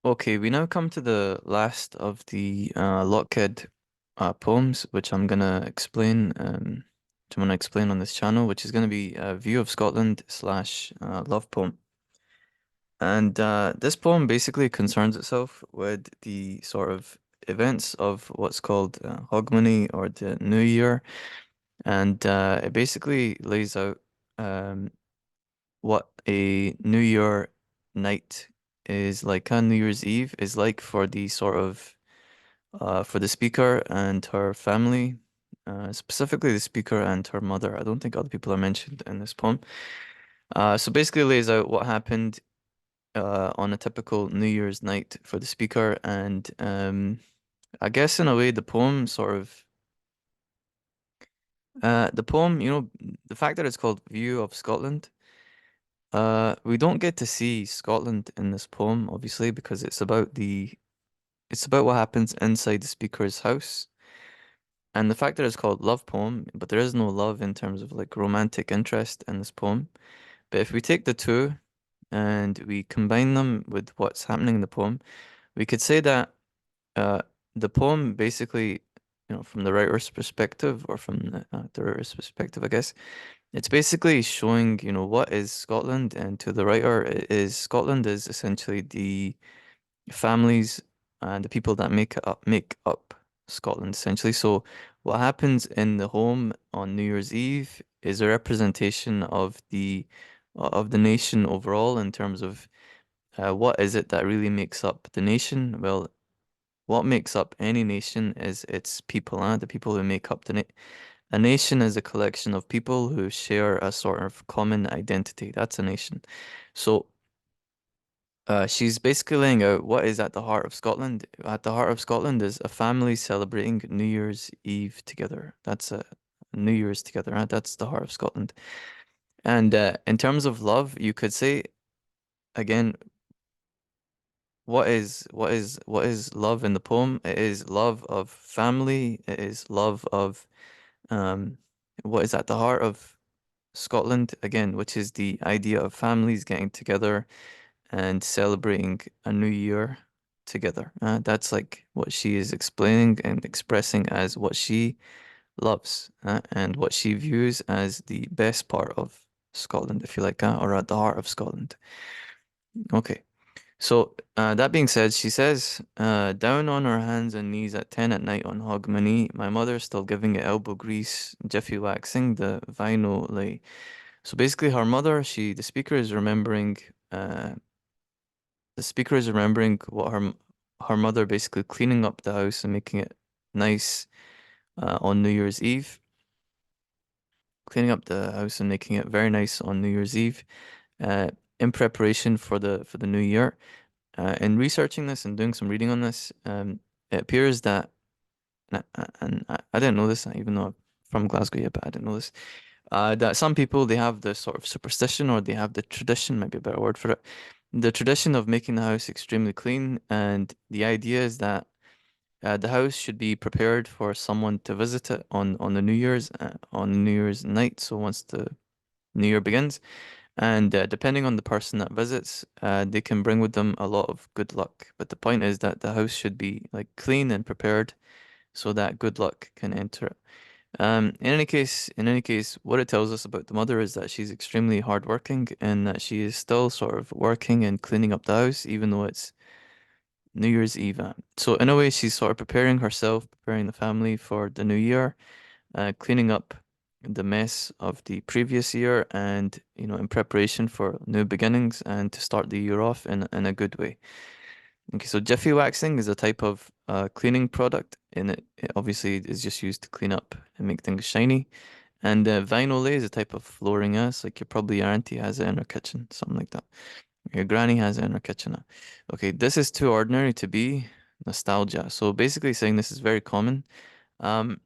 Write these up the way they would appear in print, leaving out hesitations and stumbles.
Okay, we now come to the last of the Lochhead poems, which I'm gonna explain. Which I'm gonna explain on this channel, which is gonna be a View of Scotland slash love poem. And this poem basically concerns itself with the sort of events of what's called Hogmanay or the New Year, and it basically lays out what a New Year night is like, New Year's Eve is like for the sort of for the speaker and her family, specifically the speaker and her mother. I don't think other people are mentioned in this poem. So basically lays out what happened on a typical New Year's night for the speaker, and I guess in a way the poem, the fact that it's called View of Scotland. We don't get to see Scotland in this poem, obviously, because it's about what happens inside the speaker's house. And the fact that it's called love poem, but there is no love in terms of like romantic interest in this poem. But if we take the two and we combine them with what's happening in the poem, we could say that uh, the poem basically, from the writer's perspective or from the writer's perspective, I guess, it's basically showing, what is Scotland, and to the writer, it is Scotland is essentially the families and the people that make up Scotland essentially. So what happens in the home on New Year's Eve is a representation of the nation overall in terms of what is it that really makes up the nation? Well, what makes up any nation is its people, the people who make up the na a nation is a collection of people who share a sort of common identity. That's a nation. So she's basically laying out what is at the heart of Scotland. At the heart of Scotland is a family celebrating New Year's Eve together. That's a New Year's together. That's the heart of Scotland. And in terms of love, you could say again, what is love in the poem? It is love of family. It is love of um, what is at the heart of Scotland again, which is the idea of families getting together and celebrating a new year together. That's like what she is explaining and expressing as what she loves, and what she views as the best part of Scotland, if you like, or at the heart of Scotland. Okay. So, that being said, she says, down on her hands and knees at 10 at night on Hogmanay, my mother still giving it elbow grease, jiffy waxing the vinyl lay. So basically, her mother, the speaker is remembering, what her mother basically cleaning up the house and making it nice on New Year's Eve, cleaning up the house and making it very nice on New Year's Eve, uh, in preparation for the new year. In researching this and doing some reading on this, it appears that, and I didn't know this, even though I'm from Glasgow, yeah, but I didn't know this, that some people they have the sort of superstition or they have the tradition, might be a better word for it, the tradition of making the house extremely clean, and the idea is that the house should be prepared for someone to visit it on the New Year's night. So once the New Year begins, and depending on the person that visits, they can bring with them a lot of good luck. But the point is that the house should be like clean and prepared so that good luck can enter it. In any case, what it tells us about the mother is that she's extremely hardworking and that she is still sort of working and cleaning up the house, even though it's New Year's Eve. So in a way, she's sort of preparing herself, preparing the family for the new year, cleaning up the mess of the previous year, and in preparation for new beginnings and to start the year off in a good way. Okay, so Jiffy waxing is a type of cleaning product, and it obviously is just used to clean up and make things shiny. And vinyl lay is a type of flooring, like your auntie has it in her kitchen, something like that. Your granny has it in her kitchen. Okay, this is too ordinary to be nostalgia. So basically saying this is very common. Um,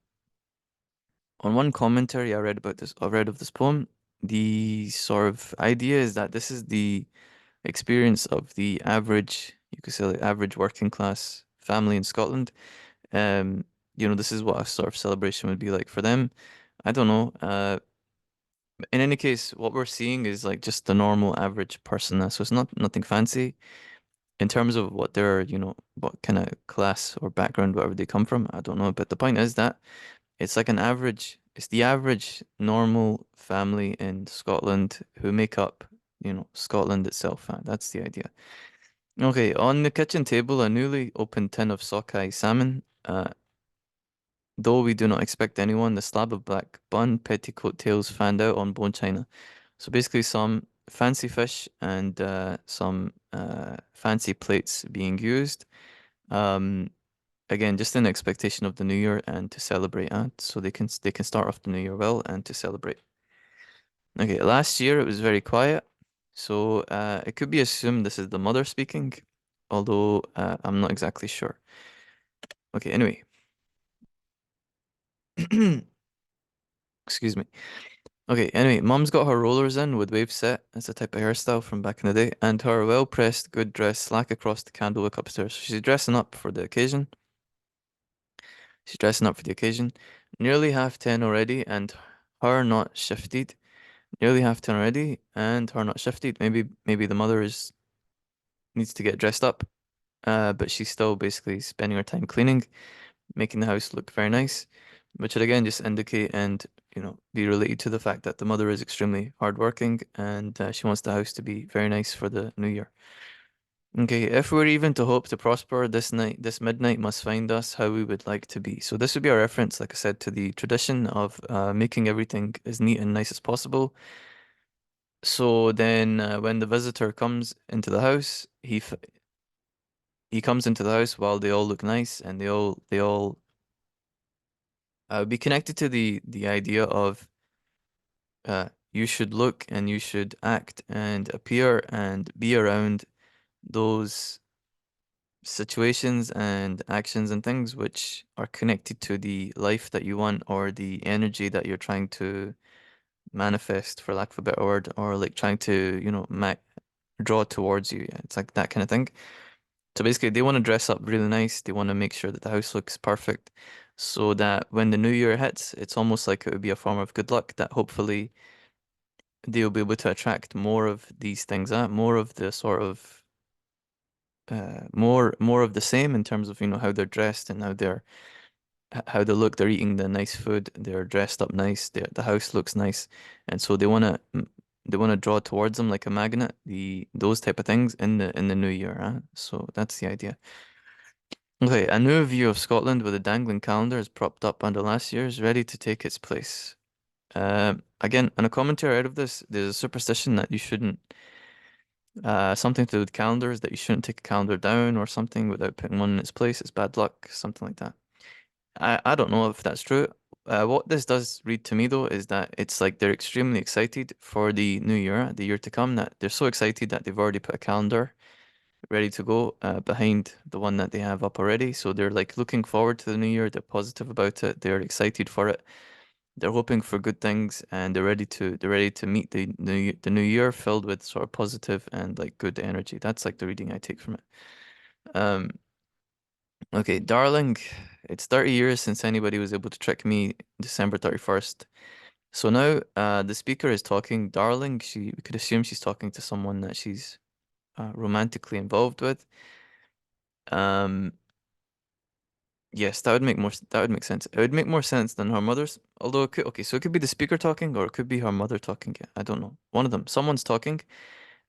on one commentary I read of this poem, the sort of idea is that this is the experience of the average, you could say, like, average working class family in Scotland. Um, this is what a sort of celebration would be like for them. I don't know. In any case, what we're seeing is like just the normal average person. So it's not nothing fancy. in terms of what their, what kind of class or background, whatever they come from, I don't know. But the point is that it's like it's the average normal family in Scotland who make up, Scotland itself. That's the idea. Okay, on the kitchen table, a newly opened tin of sockeye salmon. Though we do not expect anyone, the slab of black bun, petticoat tails fanned out on bone china. So basically, some fancy fish and some fancy plates being used. Um, Again, just in expectation of the new year and to celebrate, so they can start off the new year well and to celebrate. Okay, last year it was very quiet, so it could be assumed this is the mother speaking, although I'm not exactly sure. Okay, anyway, excuse me. Okay, anyway, Mum's got her rollers in with wave set. It's a type of hairstyle from back in the day, and her well-pressed, good dress slack across the candlewick upstairs. She's dressing up for the occasion. She's dressing up for the occasion. Nearly half 10 already, and her not shifted. Nearly half 10 already, and her not shifted. Maybe the mother is needs to get dressed up, but she's still basically spending her time cleaning, making the house look very nice, which should again just indicate and be related to the fact that the mother is extremely hardworking and she wants the house to be very nice for the new year. Okay, if we're even to hope to prosper, this midnight must find us how we would like to be. So this would be a reference, like I said, to the tradition of making everything as neat and nice as possible. So then, when the visitor comes into the house, he comes into the house while they all look nice and they all be connected to the idea of you should look and you should act and appear and be around those situations and actions and things which are connected to the life that you want or the energy that you're trying to manifest, for lack of a better word, or like trying to, ma draw towards you. Yeah, it's like that kind of thing. So basically, they want to dress up really nice. They want to make sure that the house looks perfect so that when the new year hits, it's almost like it would be a form of good luck that hopefully they'll be able to attract more of these things, more of the sort of more of the same in terms of how they're dressed and how they look. They're eating the nice food. They're dressed up nice. The house looks nice, and so they want to draw towards them like a magnet. Those type of things in the new year. So that's the idea. Okay, a new view of Scotland with a dangling calendar is propped up under last year's, ready to take its place. Again, on a commentary out of this, there's a superstition that you shouldn't, something to do with calendars, that you shouldn't take a calendar down or something without putting one in its place. It's bad luck, something like that. I don't know if that's true. What this does read to me though is that it's like they're extremely excited for the new year, the year to come, that they're so excited that they've already put a calendar ready to go behind the one that they have up already. So they're like looking forward to the new year. They're positive about it. They're excited for it. They're hoping for good things, and they're ready to meet the new year filled with sort of positive and like good energy. That's like the reading I take from it. Um, okay, darling, it's 30 years since anybody was able to trick me December 31st. So now the speaker is talking, darling. We could assume she's talking to someone that she's romantically involved with. Um, Yes, that would make sense. It would make more sense than her mother's. Although okay, so it could be the speaker talking or it could be her mother talking. Yeah, I don't know. One of them. Someone's talking,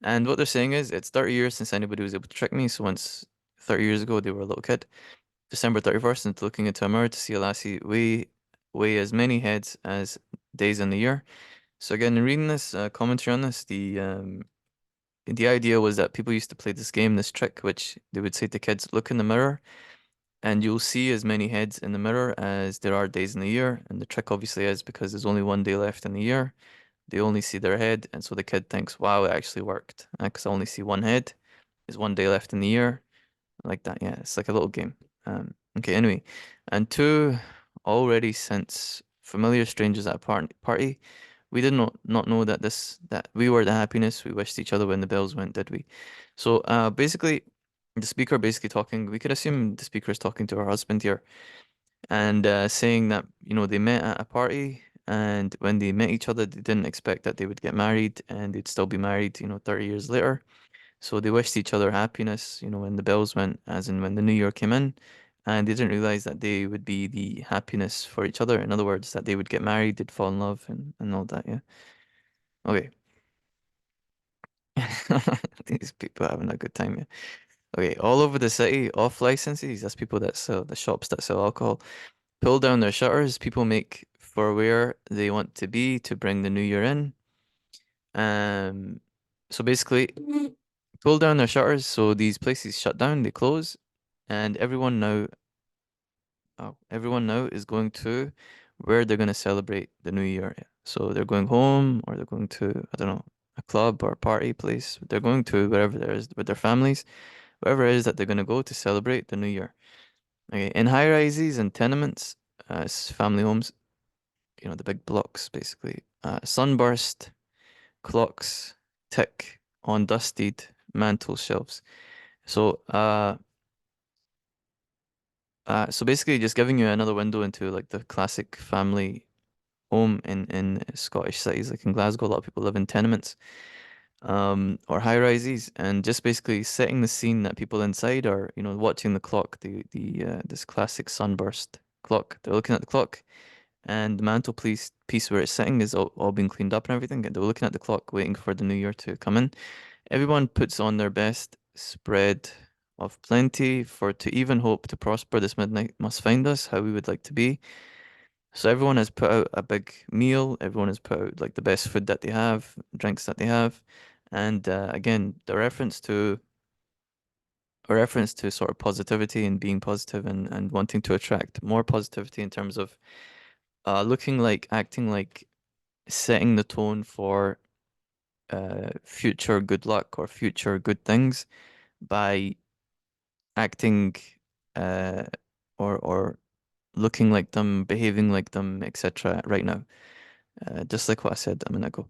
and what they're saying is it's 30 years since anybody was able to trick me. So once 30 years ago they were a little kid, December 31st, and looking into a mirror to see a lassie weigh as many heads as days in the year. So again, in reading this commentary on this, the idea was that people used to play this game, this trick, which they would say to kids, look in the mirror and you'll see as many heads in the mirror as there are days in the year. And the trick obviously is because there's only one day left in the year, they only see their head, and so the kid thinks, "Wow, it actually worked," because I only see one head. There's one day left in the year, like that. Yeah, it's like a little game. Okay, anyway, and two already since familiar strangers at a party, we did not know that we were the happiness we wished each other when the bells went, did we? So basically, the speaker basically talking. We could assume the speaker is talking to her husband here, and saying that they met at a party, and when they met each other, they didn't expect that they would get married and they'd still be married 30 years later. So they wished each other happiness, when the bells went, as in when the new year came in, and they didn't realize that they would be the happiness for each other. In other words, that they would get married, they'd fall in love, and all that. Yeah. Okay. These people are having a good time. Yeah. Okay. All over the city, off licenses. That's people that sell the shops that sell alcohol. Pull down their shutters. People make for where they want to be to bring the new year in. Um. So basically, pull down their shutters. So these places shut down. They close, and everyone now is going to where they're going to celebrate the new year. So they're going home or they're going to, I don't know, a club or a party place. They're going to wherever there is with their families, wherever it is that they're going to go to celebrate the new year. Okay, in high rises and tenements, family homes, the big blocks basically. Sunburst clocks tick on dusted mantle shelves. So, so basically, just giving you another window into like the classic family home in Scottish cities, like in Glasgow. A lot of people live in tenements, or high rises, and just basically setting the scene that people inside are, watching the clock, the this classic sunburst clock. They're looking at the clock, and the mantelpiece piece where it's sitting is all been cleaned up and everything. And they're looking at the clock, waiting for the new year to come in. Everyone puts on their best spread of plenty, for to even hope to prosper this midnight must find us how we would like to be. So everyone has put out a big meal. Everyone has put out like the best food that they have, drinks that they have, and again, the reference to a reference to sort of positivity and being positive, and wanting to attract more positivity in terms of looking like, acting like, setting the tone for future good luck or future good things by acting uh, or looking like them, behaving like them, etc. right now. Just like what I said a minute ago.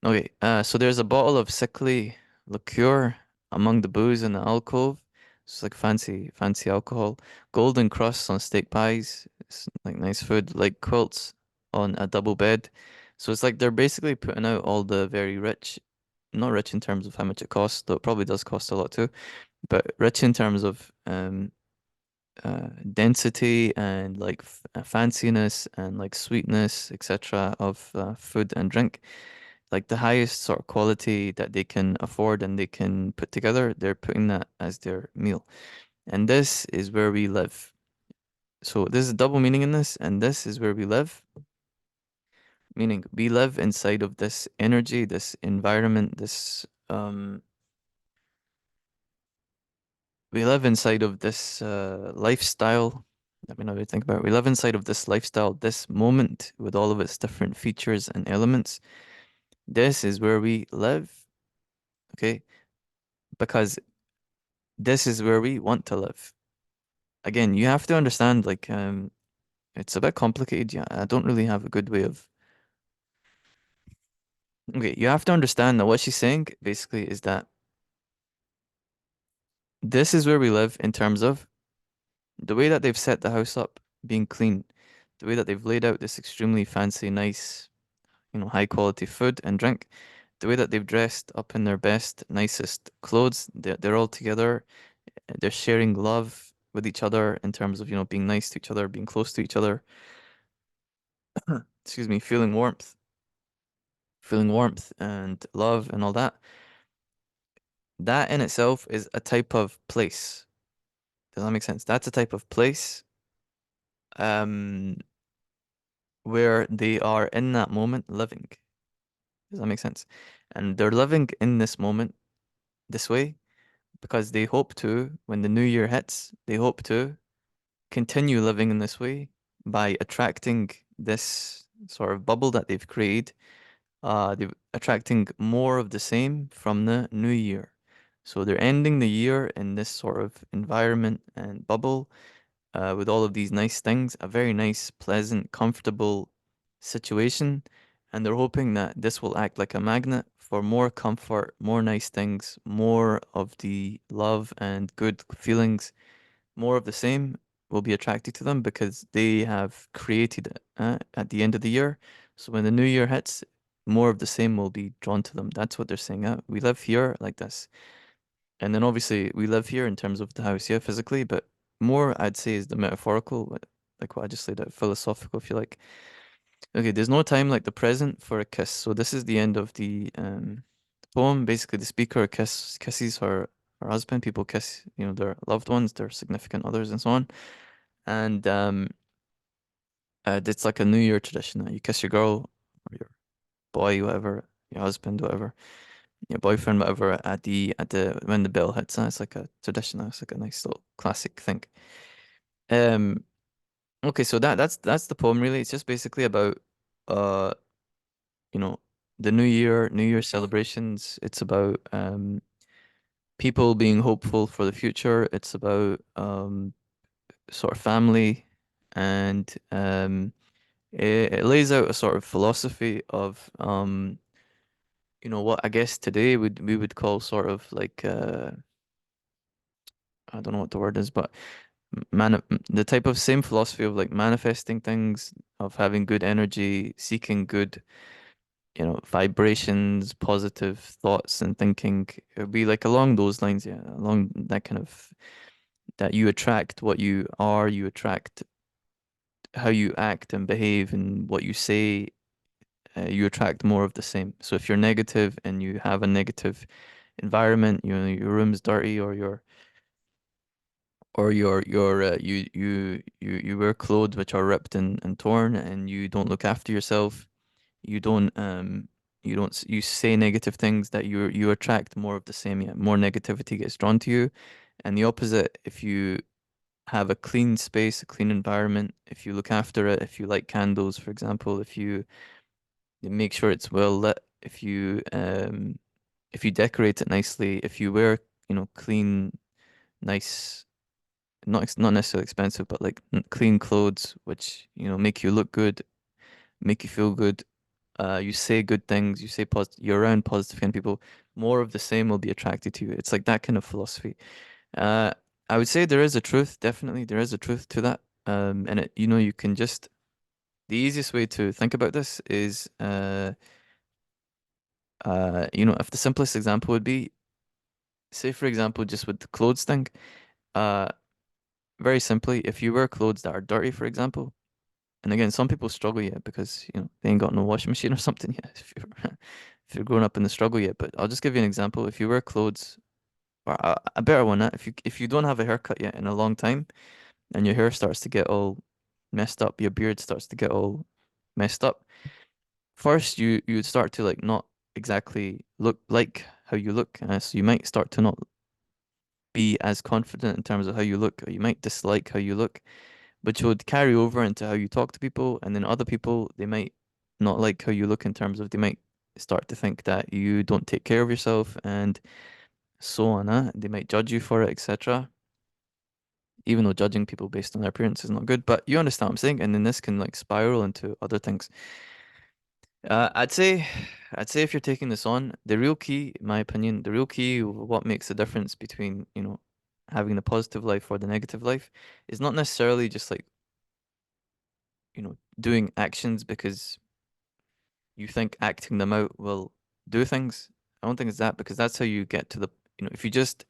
Okay, so there's a bottle of sickly liqueur among the booze in the alcove. It's like fancy, fancy alcohol. Golden crusts on steak pies. It's like nice food, like quilts on a double bed. So it's like they're basically putting out all the very rich, not rich in terms of how much it costs, though it probably does cost a lot too, but rich in terms of density and like fanciness and like sweetness, etc. of food and drink, like the highest sort of quality that they can afford and they can put together, they're putting that as their meal. And this is where we live. So there's a double meaning in this, and this is where we live, meaning we live inside of this energy, this environment, this we live inside of this lifestyle. Let me know what you think about it. We live inside of this lifestyle, this moment with all of its different features and elements. This is where we live, okay? Because this is where we want to live. Again, you have to understand, like, it's a bit complicated. Yeah, I don't really have a good way of. Okay, you have to understand that what she's saying basically is that this is where we live in terms of the way that they've set the house up being clean, the way that they've laid out this extremely fancy, nice, high quality food and drink, the way that they've dressed up in their best, nicest clothes. They're all together. They're sharing love with each other in terms of, being nice to each other, being close to each other. Excuse me, feeling warmth and love and all that. That in itself is a type of place. Does that make sense? That's a type of place um where they are in that moment living. Does that make sense? And they're living in this moment this way because they hope to, when the new year hits, they hope to continue living in this way by attracting this sort of bubble that they've created. They're attracting more of the same from the new year. So they're ending the year in this sort of environment and bubble, with all of these nice things, a very nice, pleasant, comfortable situation. And they're hoping that this will act like a magnet for more comfort, more nice things, more of the love and good feelings, more of the same will be attracted to them because they have created it at the end of the year. So when the new year hits, more of the same will be drawn to them. That's what they're saying. We live here like this. And then obviously we live here in terms of the house, yeah, physically, but more I'd say is the metaphorical, like what I just laid out, philosophical, if you like. Okay, there's no time like the present for a kiss. So this is the end of the poem. Basically, the speaker kisses her husband. People kiss, their loved ones, their significant others, and so on. And it's like a New Year tradition that you kiss your girl or your boy, whatever, your husband, whatever, your boyfriend, whatever, at the when the bell hits. It's like a tradition. It's like a nice little classic thing. Um, okay, so that's the poem really. It's just basically about uh, you know, the New Year celebrations. It's about people being hopeful for the future. It's about sort of family, and it lays out a sort of philosophy of what I guess today we would call sort of like I don't know what the word is, but the type of same philosophy of like manifesting things, of having good energy, seeking good, vibrations, positive thoughts and thinking. It would be like along those lines, yeah, along that kind of that you attract what you are, you attract how you act and behave and what you say, you attract more of the same. So if you're negative and you have a negative environment, your room's dirty or you wear clothes which are ripped and torn and you don't look after yourself, you don't you say negative things, that you attract more of the same, yeah, more negativity gets drawn to you. And the opposite, if you have a clean space, a clean environment, if you look after it, if you light candles, for example, if you make sure it's well lit, if you decorate it nicely, if you wear, clean, nice, not necessarily expensive, but like clean clothes, which, make you look good, make you feel good. You say good things, you say positive, you're around positive kind of people, more of the same will be attracted to you. It's like that kind of philosophy. Uh, I would say there is a truth, definitely there is a truth to that. And you can just the easiest way to think about this is, if the simplest example would be, say for example, just with the clothes thing, uh, very simply, if you wear clothes that are dirty, for example, and again, some people struggle yet because they ain't got no washing machine or something yet. If you're growing up in the struggle yet, but I'll just give you an example. If you wear clothes, or a better one, if you don't have a haircut yet in a long time, and your hair starts to get all messed up, your beard starts to get all messed up. First, you would start to like not exactly look like how you look, so you might start to not be as confident in terms of how you look, or you might dislike how you look, which would carry over into how you talk to people, and then other people, they might not like how you look in terms of they might start to think that you don't take care of yourself and so on. They might judge you for it, etc. Even though judging people based on their appearance is not good, but you understand what I'm saying, and then this can like spiral into other things. I'd say, if you're taking this on, the real key, in my opinion, the real key of what makes the difference between, having the positive life or the negative life is not necessarily just like, doing actions because you think acting them out will do things. I don't think it's that, because that's how you get to the, if you just,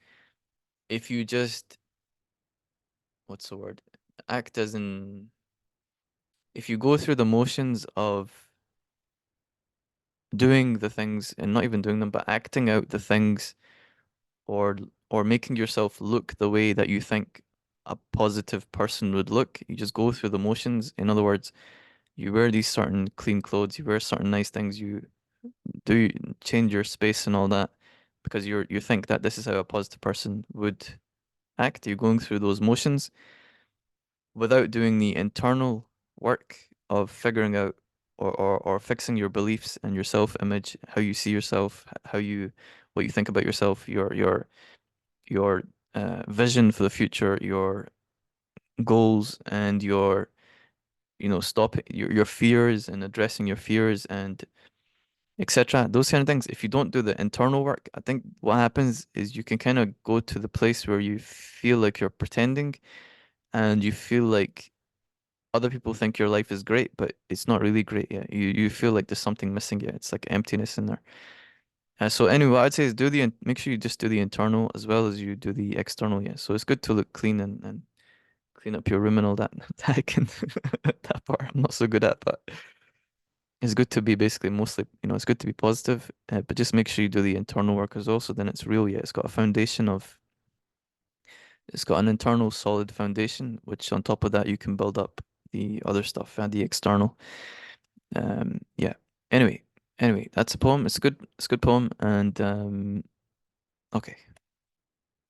what's the word? Act as in, if you go through the motions of doing the things and not even doing them, but acting out the things, or making yourself look the way that you think a positive person would look. You just go through the motions. In other words, you wear these certain clean clothes, you wear certain nice things, you do change your space and all that because you think that this is how a positive person would act. You're going through those motions without doing the internal work of figuring out, or fixing your beliefs and your self-image, how you see yourself, what you think about yourself, your vision for the future, your goals, and stop your fears and addressing your fears and etc. Those kind of things. If you don't do the internal work, I think what happens is you can kind of go to the place where you feel like you're pretending, and you feel like other people think your life is great, but it's not really great yet. You feel like there's something missing yet. It's like emptiness in there. So anyway, what I'd say is make sure you just do the internal as well as you do the external. Yeah. So it's good to look clean and clean up your room and all that. That I can that part I'm not so good at, but it's good to be basically mostly, it's good to be positive, but just make sure you do the internal work as well. So then it's real. Yeah, it's got an internal solid foundation, which on top of that you can build up the other stuff and the external. Yeah. Anyway, that's a poem. It's a good poem, and okay.